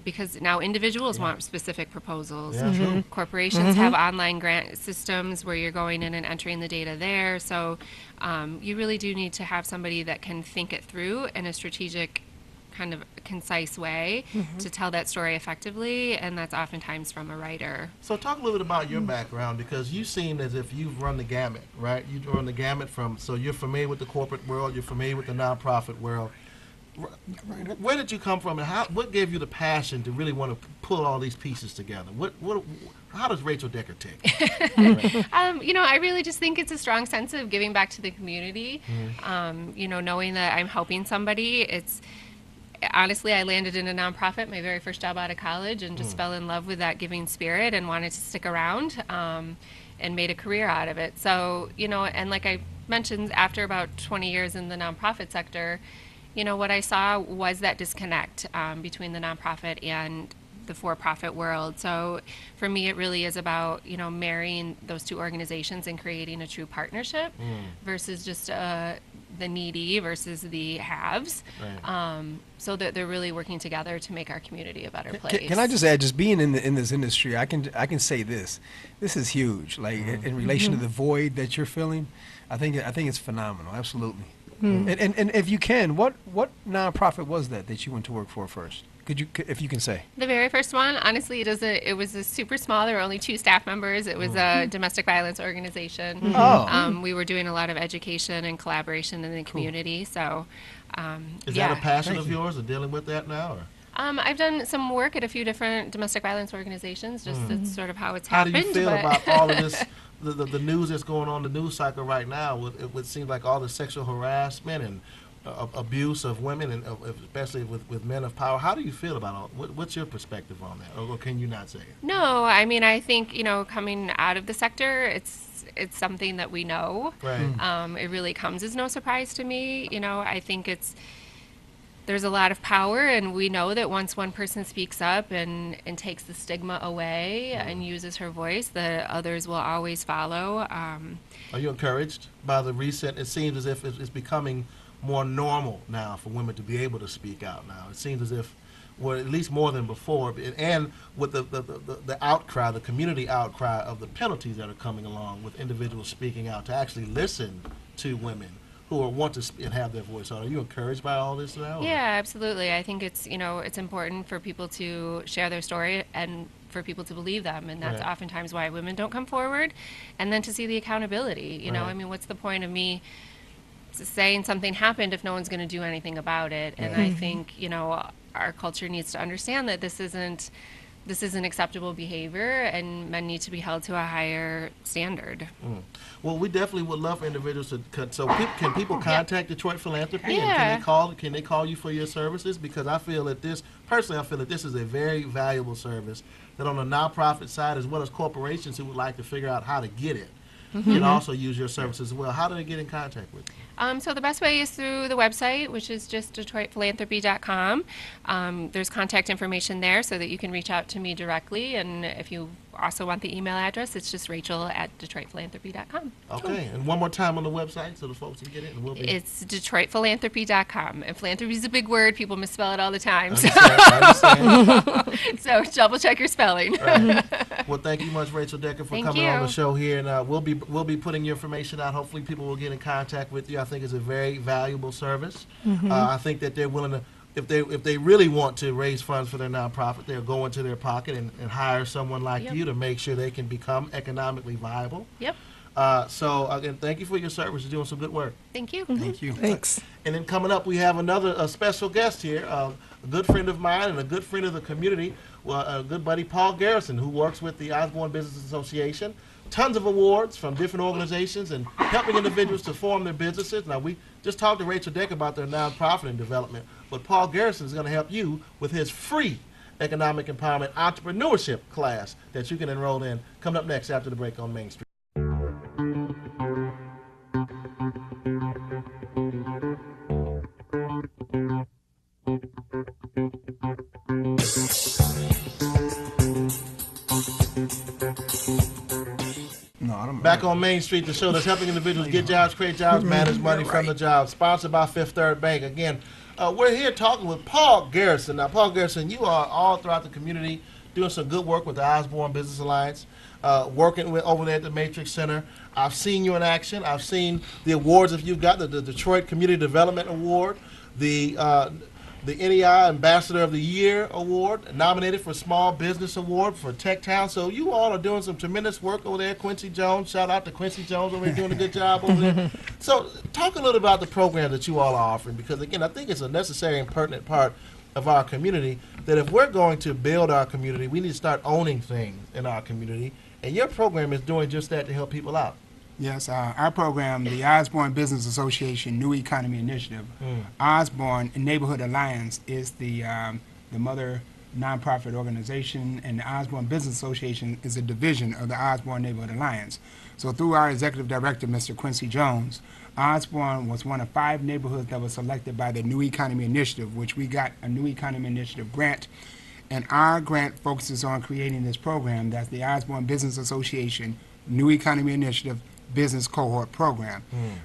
because now individuals want specific proposals. Yeah, true. Corporations have online grant systems where you're going in and entering the data there. So you really do need to have somebody that can think it through in a strategic, kind of concise way to tell that story effectively, and that's oftentimes from a writer. So talk a little bit about your background, because you seem as if you've run the gamut, right? You've run the gamut from, so you're familiar with the corporate world, you're familiar with the nonprofit world. Where did you come from, and what gave you the passion to really want to pull all these pieces together? How does Rachel Decker tick? You know, I really just think it's a strong sense of giving back to the community. You know, knowing that I'm helping somebody. Honestly, I landed in a nonprofit, my very first job out of college, and just fell in love with that giving spirit and wanted to stick around, and made a career out of it. So, you know, and like I mentioned, after about 20 years in the nonprofit sector, you know, what I saw was that disconnect between the nonprofit and the for-profit world. So for me, it really is about, you know, marrying those two organizations and creating a true partnership versus just the needy versus the haves. Right. So that they're really working together to make our community a better place. Can I just add, just being in this industry, I can say this is huge. Like in relation to the void that you're feeling, I think it's phenomenal. Absolutely. And if you can, what nonprofit was that you went to work for first? If you can say. The very first one, honestly, it was a super small. There were only 2 staff members. It was a domestic violence organization. We were doing a lot of education and collaboration in the community. So, Is that a passion of yours, of dealing with that now? Or? I've done some work at a few different domestic violence organizations. Just that's sort of how it's How happened. do you feel about all of this, the news that's going on, the news cycle right now? It would seem like all the sexual harassment and abuse of women, and especially with men of power. How do you feel about all? What's your perspective on that, or can you not say it? No, I mean, I think, you know, coming out of the sector, it's something that we know. Right. It really comes as no surprise to me. You know, I think there's a lot of power, and we know that once one person speaks up and takes the stigma away and uses her voice, that others will always follow. Are you encouraged by the recent? It seems as if it's becoming more normal now for women to be able to speak out now. It seems as if, well, at least more than before, and with the outcry, the community outcry of the penalties that are coming along with individuals speaking out, to actually listen to women who want to and have their voice on. Are you encouraged by all this now? Yeah, absolutely. I think it's important for people to share their story and for people to believe them, and that's Right. oftentimes why women don't come forward, and then to see the accountability. You know, Right. I mean, what's the point of me saying something happened if no one's going to do anything about it? And I think, you know, our culture needs to understand that this isn't acceptable behavior, and men need to be held to a higher standard. Well, we definitely would love for individuals to can people contact Detroit Philanthropy, and Yeah. can they call you for your services? Because I feel that this is a very valuable service that on the nonprofit side, as well as corporations who would like to figure out how to get it, can also use your services as well. How do they get in contact with you? So the best way is through the website, which is just DetroitPhilanthropy.com. There's contact information there so that you can reach out to me directly. And if you also want the email address, it's just Rachel@DetroitPhilanthropy.com. Okay, and one more time on the website so the folks can get it. And we'll be. It's DetroitPhilanthropy.com. And philanthropy is a big word. People misspell it all the time. I understand. So double check your spelling. Right. Well, thank you much, Rachel Decker, for Thank coming on the you. show here, and we'll be putting your information out. Hopefully, people will get in contact with you. I think it's a very valuable service. I think that they're willing to, if they really want to raise funds for their nonprofit, they'll go into their pocket and hire someone like Yep. you to make sure they can become economically viable. Yep. So again, thank you for your service. You're doing some good work. Thank you. Thank you. Thanks. And then coming up, we have a special guest here, a good friend of mine and a good friend of the community. good buddy Paul Garrison, who works with the Osborne Business Association. Tons of awards from different organizations and helping individuals to form their businesses. Now, we just talked to Rachel Deck about their nonprofit and development, but Paul Garrison is going to help you with his free economic empowerment entrepreneurship class that you can enroll in. Coming up next after the break on Main Street. Back on Main Street, the show that's helping individuals get jobs, create jobs, manage money from the job. Sponsored by Fifth Third Bank. Again, we're here talking with Paul Garrison. Now, Paul Garrison, you are all throughout the community doing some good work with the Osborne Business Alliance, working with over there at the Matrix Center. I've seen you in action. I've seen the awards that you've got, the Detroit Community Development Award, the NEI Ambassador of the Year Award, nominated for Small Business Award for Tech Town. So you all are doing some tremendous work over there. Quincy Jones, shout out to Quincy Jones over there doing a good job over there. So talk a little about the program that you all are offering, because again, I think it's a necessary and pertinent part of our community that if we're going to build our community, we need to start owning things in our community. And your program is doing just that to help people out. Yes, our program, the Osborne Business Association New Economy Initiative, Osborne Neighborhood Alliance is the mother nonprofit organization, and the Osborne Business Association is a division of the Osborne Neighborhood Alliance. So through our executive director, Mr. Quincy Jones, Osborne was one of 5 neighborhoods that was selected by the New Economy Initiative, which we got a New Economy Initiative grant. And our grant focuses on creating this program that's the Osborne Business Association New Economy Initiative Business Cohort Program,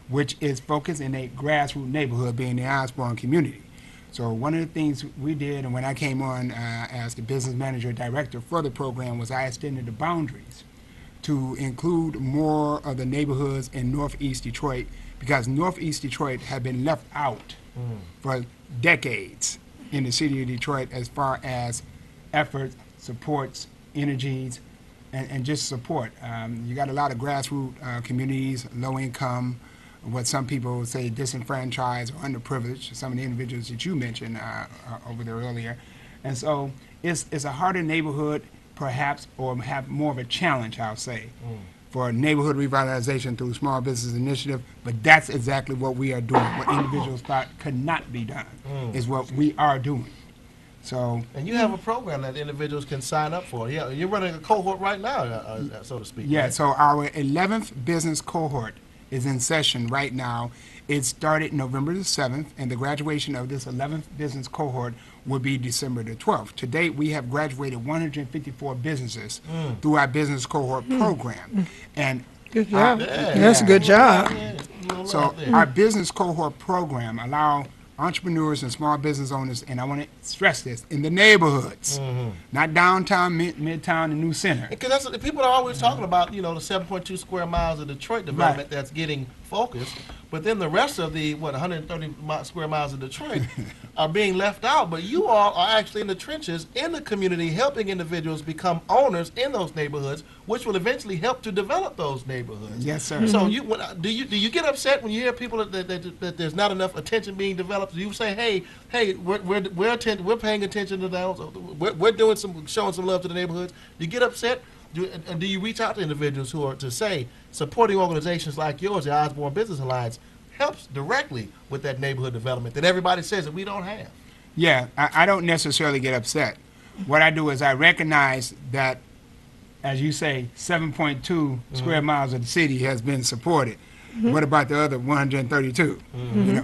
which is focused in a grassroots neighborhood, being the Osborne community. So one of the things we did, and when I came on as the business manager director for the program, was I extended the boundaries to include more of the neighborhoods in Northeast Detroit, because Northeast Detroit had been left out for decades in the city of Detroit as far as efforts, supports, energies, and just support. You got a lot of grassroots communities, low income, what some people would say disenfranchised or underprivileged, some of the individuals that you mentioned over there earlier. And so it's a harder neighborhood, perhaps, or have more of a challenge, I'll say, for neighborhood revitalization through Small Business Initiative, but that's exactly what we are doing. What individuals thought could not be done is what we are doing. So, and you have a program that individuals can sign up for. Yeah, you're running a cohort right now, so to speak. Yeah, right? So our 11th business cohort is in session right now. It started November the 7th, and the graduation of this 11th business cohort will be December the 12th. To date, we have graduated 154 businesses through our business cohort program. And good job. That's a good job. So our business cohort program allow entrepreneurs and small business owners, and I want to stress this, in the neighborhoods, not downtown, midtown, and New Center. Because that's what people are always talking about, the 7.2 square miles of Detroit development that's getting focused. But then the rest of the, 130 square miles of Detroit are being left out. But you all are actually in the trenches, in the community, helping individuals become owners in those neighborhoods, which will eventually help to develop those neighborhoods. Yes, sir. So do you get upset when you hear people that there's not enough attention being developed? Do you say, hey, we're paying attention to those, we're doing showing some love to the neighborhoods? Do you get upset? And do you reach out to individuals who are to say supporting organizations like yours, the Osborne Business Alliance, helps directly with that neighborhood development that everybody says that we don't have? Yeah, I don't necessarily get upset. What I do is I recognize that, as you say, 7.2 square miles of the city has been supported. What about the other 132?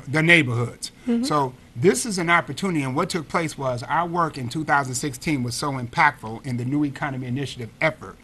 The neighborhoods. So this is an opportunity, and what took place was our work in 2016 was so impactful in the New Economy Initiative effort,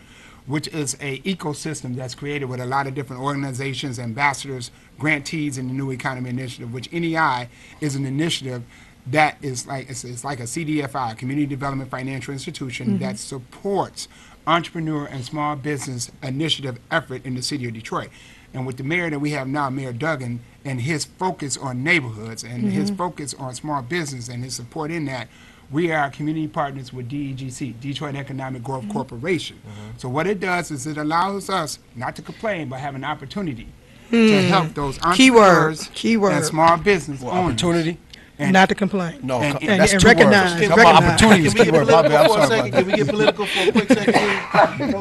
which is an ecosystem that's created with a lot of different organizations, ambassadors, grantees in the New Economy Initiative, which NEI is an initiative that is like, it's like a CDFI, Community Development Financial Institution, that supports entrepreneur and small business initiative effort in the city of Detroit. And with the mayor that we have now, Mayor Duggan, and his focus on neighborhoods and his focus on small business and his support in that, we are community partners with DEGC, Detroit Economic Growth Corporation. So what it does is it allows us not to complain, but have an opportunity to help those entrepreneurs and small business owners. Opportunity. And- Not to complain. No, And- that's and two recognize- words. Can Talk about recognize. opportunities. Can we get Good word. My political bad. I'm for a sorry second? about Can we get political for a quick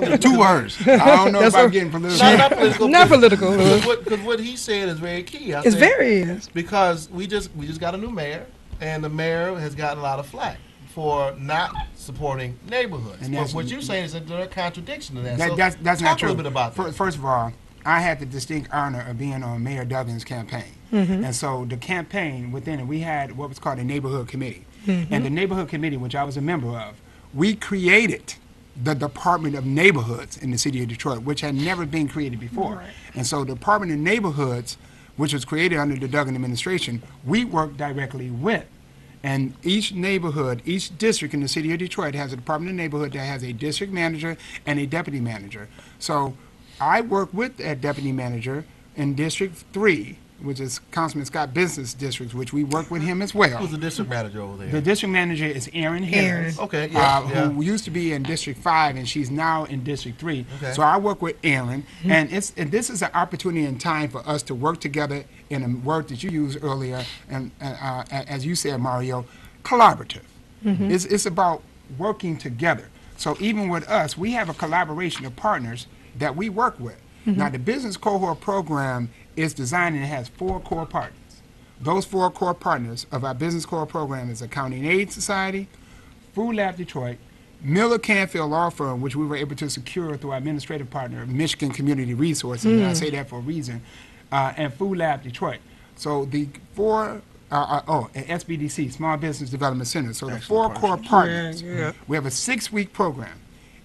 second? Two words. I don't know That's about what- getting political. Not political. Not political. Because what he said is very key. I It's think, very is. because we just got a new mayor, and the mayor has gotten a lot of flack for not supporting neighborhoods. And But that's- what you're saying is that there's a contradiction to that. So That's talk not true. a little bit about that. First of all, I had the distinct honor of being on Mayor Duggan's campaign. And so the campaign within it, we had what was called a neighborhood committee. And the neighborhood committee, which I was a member of, we created the Department of Neighborhoods in the city of Detroit, which had never been created before. And so the Department of Neighborhoods, which was created under the Duggan administration, we worked directly with. And each neighborhood, each district in the city of Detroit has a Department of Neighborhood that has a district manager and a deputy manager. So I work with that deputy manager in District 3, which is Councilman Scott Business District, which we work with him as well. Who's the district manager over there? The district manager is Erin Harris. Okay, yeah, Who used to be in District 5, and she's now in District 3. Okay. So I work with Erin, and this is an opportunity and time for us to work together in a word that you used earlier, and as you said, Mario, collaborative. It's about working together. So even with us, we have a collaboration of partners that we work with. Now, the business cohort program is designed and it has 4 core partners. Those 4 core partners of our business cohort program is Accounting Aid Society, Food Lab Detroit, Miller Canfield Law Firm, which we were able to secure through our administrative partner, Michigan Community Resources, and I say that for a reason, and Food Lab Detroit. So the 4, and SBDC, Small Business Development Center. So the 4 core partners. We have a 6-week program.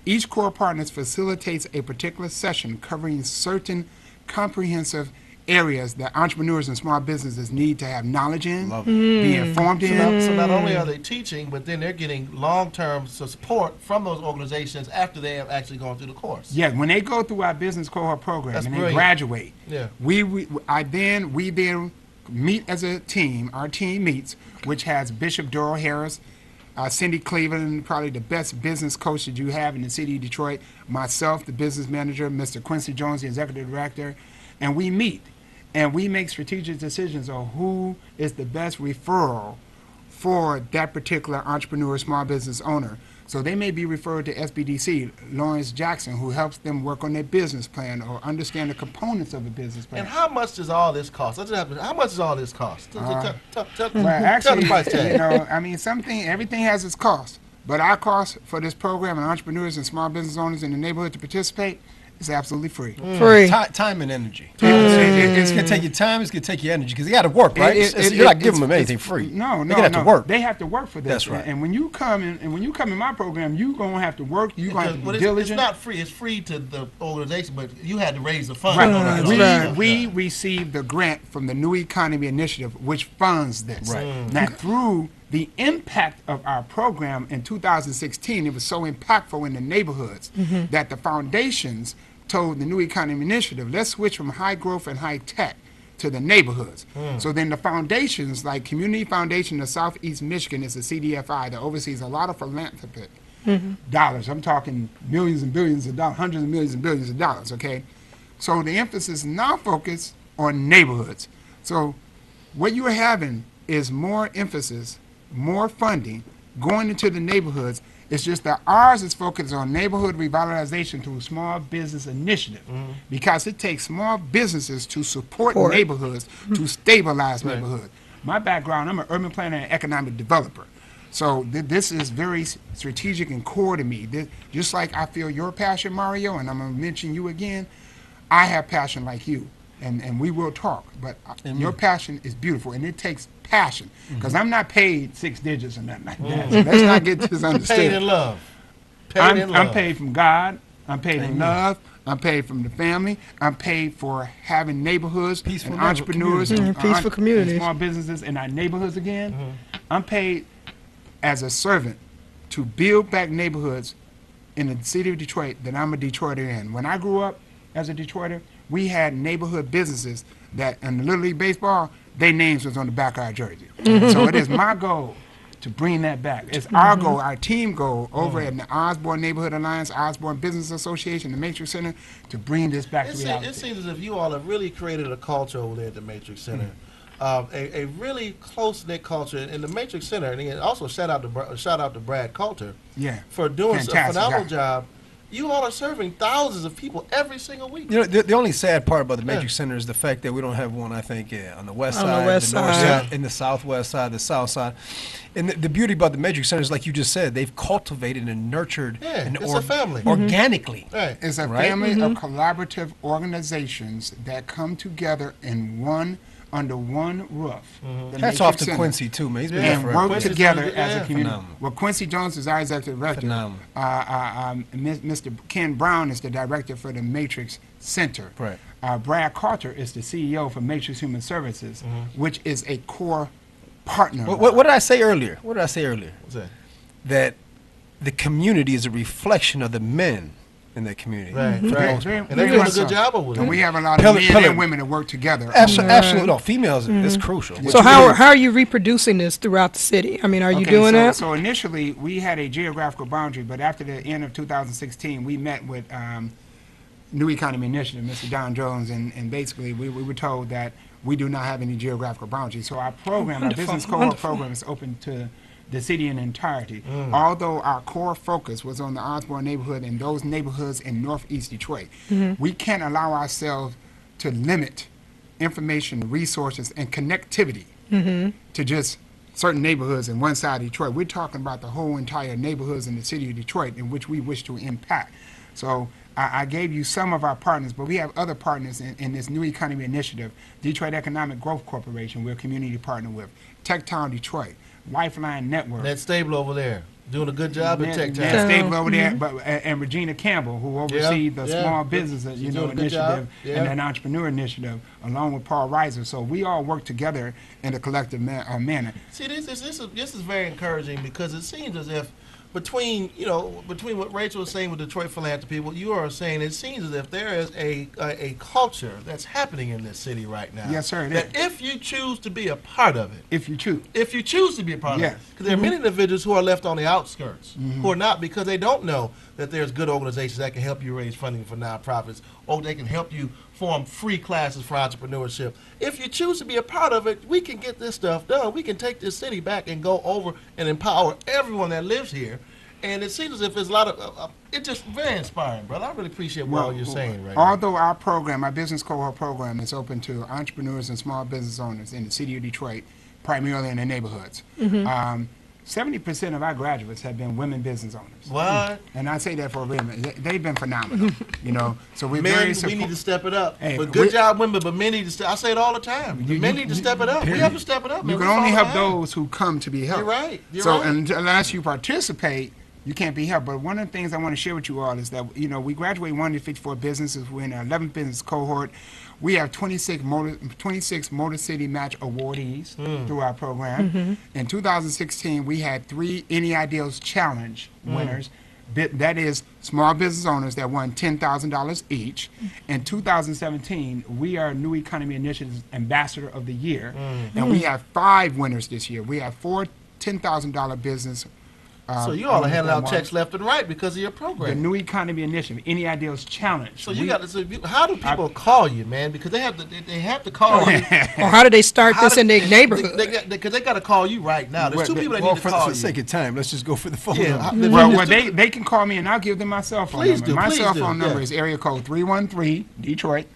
Each core partner facilitates a particular session covering certain comprehensive areas that entrepreneurs and small businesses need to have knowledge in, be informed in. So not only are they teaching, but then they're getting long-term support from those organizations after they have actually gone through the course. Yeah, when they go through our business cohort program That's and brilliant. they graduate, Yeah. we then meet as a team. Our team meets, which has Bishop Doral Harris, Cindy Cleveland, probably the best business coach that you have in the city of Detroit, myself, the business manager, Mr. Quincy Jones, the executive director, and we meet and we make strategic decisions on who is the best referral for that particular entrepreneur, small business owner. So they may be referred to SBDC, Lawrence Jackson, who helps them work on their business plan or understand the components of a business plan. And how much does all this cost? How much does all this cost? Tell Well, the actually, price tag. you know, I mean, everything has its cost. But our cost for this program and entrepreneurs and small business owners in the neighborhood to participate is absolutely free. Free. Time and energy. It's going to take your time. It's going to take your energy because you got to work, right? You're not giving them anything free. No, They're gonna have to work. They have to work for this. That's right. And when you come in my program, you're gonna have to work. You're gonna have to But be it's diligent. not free. It's free to the organization, but you had to raise the funds. Right. in order to do Right. it. We received the grant from the New Economy Initiative, which funds this. Right. Now, through the impact of our program in 2016, it was so impactful in the neighborhoods that the foundations told the New Economy Initiative, let's switch from high growth and high tech to the neighborhoods. So then the foundations, like Community Foundation of Southeast Michigan is a CDFI that oversees a lot of philanthropic dollars. I'm talking millions and billions of dollars, hundreds of millions and billions of dollars, okay? So the emphasis now focused on neighborhoods. So what you are having is more emphasis, more funding going into the neighborhoods. It's just that ours is focused on neighborhood revitalization through small business initiative because it takes small businesses to support neighborhoods to stabilize neighborhoods. My background, I'm an urban planner and economic developer. So this is very strategic and core to me. Just like I feel your passion, Mario, and I'm going to mention you again, I have passion like you, and we will talk. But your passion is beautiful, and it takes passion because I'm not paid 6 digits or nothing like that. So let's not get this understood. Paid in love. I'm paid from God. I'm paid in love. I'm paid from the family. I'm paid for having neighborhoods Peaceful and entrepreneurs communities. and, Peaceful communities. and small businesses in our neighborhoods again. I'm paid as a servant to build back neighborhoods in the city of Detroit that I'm a Detroiter in. When I grew up as a Detroiter, we had neighborhood businesses that in the Little League Baseball, their names was on the back of our jersey. So it is my goal to bring that back. It's our goal, our team goal over at the Osborne Neighborhood Alliance, Osborne Business Association, the Matrix Center, to bring this back to reality. It seems as if you all have really created a culture over there at the Matrix Center a really close-knit culture in the Matrix Center. And again, also shout out to Brad Coulter Yeah. for doing a Fantastic phenomenal guy. job. You all are serving thousands of people every single week. You know, the only sad part about the Matrix Center is the fact that we don't have one, I think, on the west On the side, west north side. side, in the southwest side, the south side. And the beauty about the Matrix Center is, like you just said, they've cultivated and nurtured and it's a family. organically. Right. It's a Right? family of collaborative organizations that come together under one roof. The Hats Matrix off to Center, Quincy, too, man. He's been there and forever. work Quincy's together doing- as yeah. a community. Phenomenal. Well, Quincy Jones is our executive director. Phenomenal. Mr. Ken Brown is the director for the Matrix Center. Right. Brad Carter is the CEO for Matrix Human Services, Mm-hmm. which is a core partner. of What did I say earlier? What did I say earlier? What's that? That the community is a reflection of the men in that community. Right, For the right. most part. And they're doing a good job over And there. we have a lot of Pillar- men pillar. and women that work together. Absolutely. No, females, it's crucial. What So you how do- are you reproducing this throughout the city? I mean, are you Okay, doing that? So initially, we had a geographical boundary, but after the end of 2016, we met with New Economy Initiative, Mr. Don Jones, and basically we were told that we do not have any geographical boundaries. So our program, our Wonderful, business cohort wonderful. program, is open to the city in entirety. Although our core focus was on the Osborne neighborhood and those neighborhoods in northeast Detroit, we can't allow ourselves to limit information, resources, and connectivity to just certain neighborhoods in one side of Detroit. We're talking about the whole entire neighborhoods in the city of Detroit in which we wish to impact. So I gave you some of our partners, but we have other partners in this New Economy Initiative. Detroit Economic Growth Corporation, we're a community partner with. Techtown Detroit, Lifeline Network. Ned Stable over there doing a good job at Tech Ned Town. Stable over there, and Regina Campbell, who oversees the yeah. small businesses, She's doing a good initiative job. Yeah. and an entrepreneur initiative, along with Paul Reiser. So we all work together in a collective manner. See, this is very encouraging because it seems as if between what Rachel was saying with Detroit Philanthropy, what you are saying, it seems as if there is a culture that's happening in this city right now. Yes, sir, it That is. if you choose to be a part of it, If you choose. if you choose to be a part Yes. of it, because there are many individuals who are left on the outskirts, who are not because they don't know that there's good organizations that can help you raise funding for nonprofits, or they can help you form free classes for entrepreneurship. If you choose to be a part of it, we can get this stuff done. We can take this city back and go over and empower everyone that lives here. And it seems as if there's a lot of, it's just very inspiring, brother. I really appreciate what all you're saying right now. Although our program, our business cohort program, is open to entrepreneurs and small business owners in the city of Detroit, primarily in the neighborhoods. 70% of our graduates have been women business owners. What? And I say that for a reason. They've been phenomenal, So we're Men, very we need to step it up. Hey, but good we- job, women, but men need to step. I say it all the time. Men need to step it up. We have to step it up, man. You can We only fall help behind. those who come to be helped. You're right. You're so right. unless you participate, you can't be helped. But one of the things I want to share with you all is that we graduate 154 businesses. We're in our 11th business cohort. We have 26 Motor City Match awardees through our program. In 2016, we had 3 Any Ideals Challenge winners. That is small business owners that won $10,000 each. In 2017, we are New Economy Initiative's Ambassador of the Year, and we have 5 winners this year. We have 4 $10,000 business. So you all are owners handing that out won checks left and right because of your The program. New Economy Initiative, Any Ideals Challenge. So you got to. So how do people call you, man? Because they have to call you. Or how do they start this in their neighborhood? Because they got to call you right now. There's 2 people that well, need to for call the you. sake of time, let's just go for the phone Yeah, number. Well, they can call me and I'll give them my cell phone Please number. do, My please cell do, phone number yeah. is area code 313 Detroit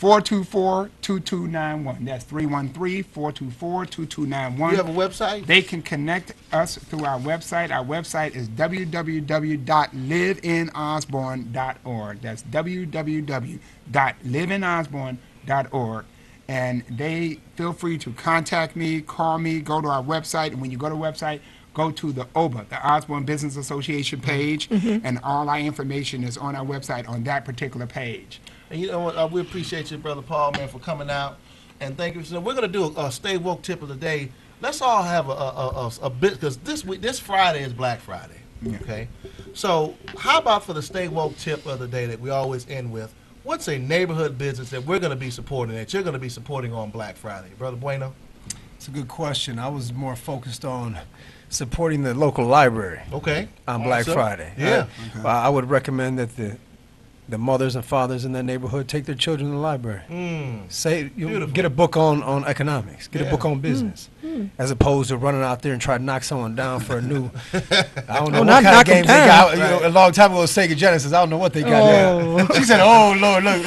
424-2291. That's 313-424-2291. You have a website? They can connect us through our website. Our website is www.liveinosborne.org. That's www.liveinosborne.org. And they feel free to contact me, call me, go to our website. And when you go to the website, go to the OBA, the Osborne Business Association page, and all our information is on our website on that particular page. And you know what? We appreciate you, Brother Paul, man, for coming out. And thank you. So we're going to do a Stay Woke tip of the day. Let's all have a bit, because this Friday is Black Friday. Okay? So how about for the Stay Woke tip of the day that we always end with, what's a neighborhood business that we're going to be supporting, that you're going to be supporting on Black Friday? Brother Bueno? It's a good question. I was more focused on supporting the local library Okay. on Black Awesome. Friday. Yeah. I would recommend that the the mothers and fathers in that neighborhood take their children to the library. Say, Beautiful. get a book on economics, get a book on business, as opposed to running out there and try to knock someone down for a new. I don't know what not kind of knock 'em games they down. got. You know, a long time ago, Sega Genesis. I don't know what they got there. She said, "Oh Lord, look."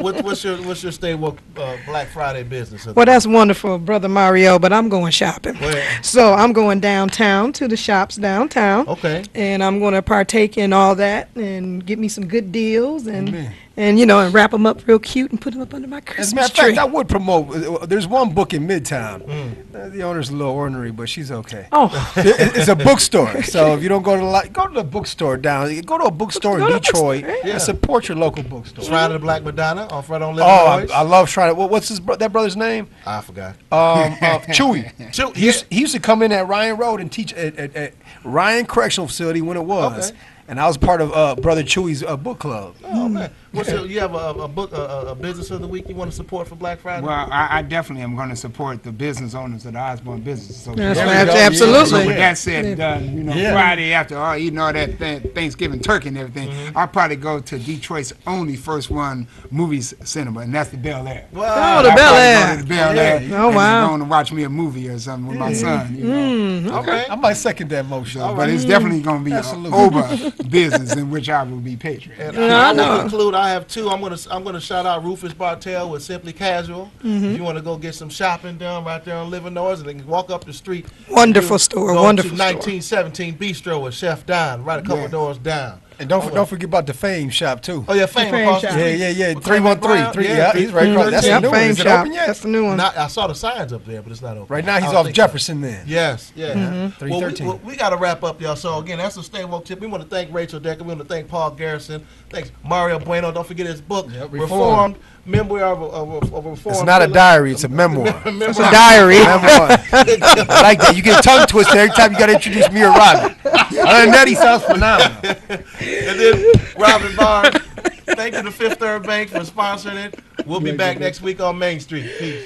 What's your Stay Woke Black Friday business? Well, that's wonderful, Brother Mario, but I'm going shopping. Where? So I'm going downtown to the shops downtown. Okay. And I'm going to partake in all that and get me some good deals and Amen. and you know and wrap them up real cute and put them up under my As a Christmas matter of tree. fact, I would promote. There's one book in Midtown. The owner's a little ornery, but she's okay. Oh, It's a bookstore. So if you don't go to go to the bookstore down. Go to a bookstore Go in to a bookstore, Detroit yeah. and support your local bookstore. Shrine of the Black Madonna on front on Oh, Living I love trying to. What's that brother's name? I forgot. Chewy. Chewy, He used to come in at Ryan Road and teach at Ryan Correctional Facility when it was. Okay. And I was part of Brother Chewy's book club. Oh man, you have a book, a business of the week you want to support for Black Friday? Well, I definitely am going to support the business owners of the Osborne Business Association. that's There we right, go. So absolutely. with that said, done, you know, Yeah. Friday after eating all that Thanksgiving turkey and everything, I'll probably go to Detroit's only first one movies cinema, and that's the Bel Air. Oh, the I'll Bel probably Air. go to the Bel Air Oh, and wow. going to watch me a movie or something with my son. You know? Okay. I might second that motion. But it's definitely going to be Absolutely. over business in which I will be patron. And I will conclude. I have two. I'm gonna shout out Rufus Bartell with Simply Casual. If you want to go get some shopping done right there on Livernois, and then walk up the street. Wonderful You store, go wonderful to store. 1917 Bistro with Chef Don, right a couple doors down. And don't forget about the Fame Shop too. Oh yeah, Fame. Fame across the Shop. street. Yeah. With 313. Clement Yeah, he's right across. That's the Yep, new one. Fame Is it Shop. open yet? That's the new one. Not, I saw the signs up there, but it's not open. Right now I he's don't off think so. Jefferson then. Yes, yeah. Well, 313. we got to wrap up, y'all. So again, that's a Stay Woke tip. We want to thank Rachel Decker. We want to thank Paul Garrison. Thanks Mario Bueno. Don't forget his book, Yep, Reformed. Memoir of a Reformed. It's not a diary, it's a memoir. It's a diary. Memoir. I like that. You get tongue twisted every time you got to introduce me or Robin. Other than that, he sounds phenomenal. And then Robin Barnes. Thank you to Fifth Third Bank for sponsoring it. We'll be back next week on Main Street. Peace.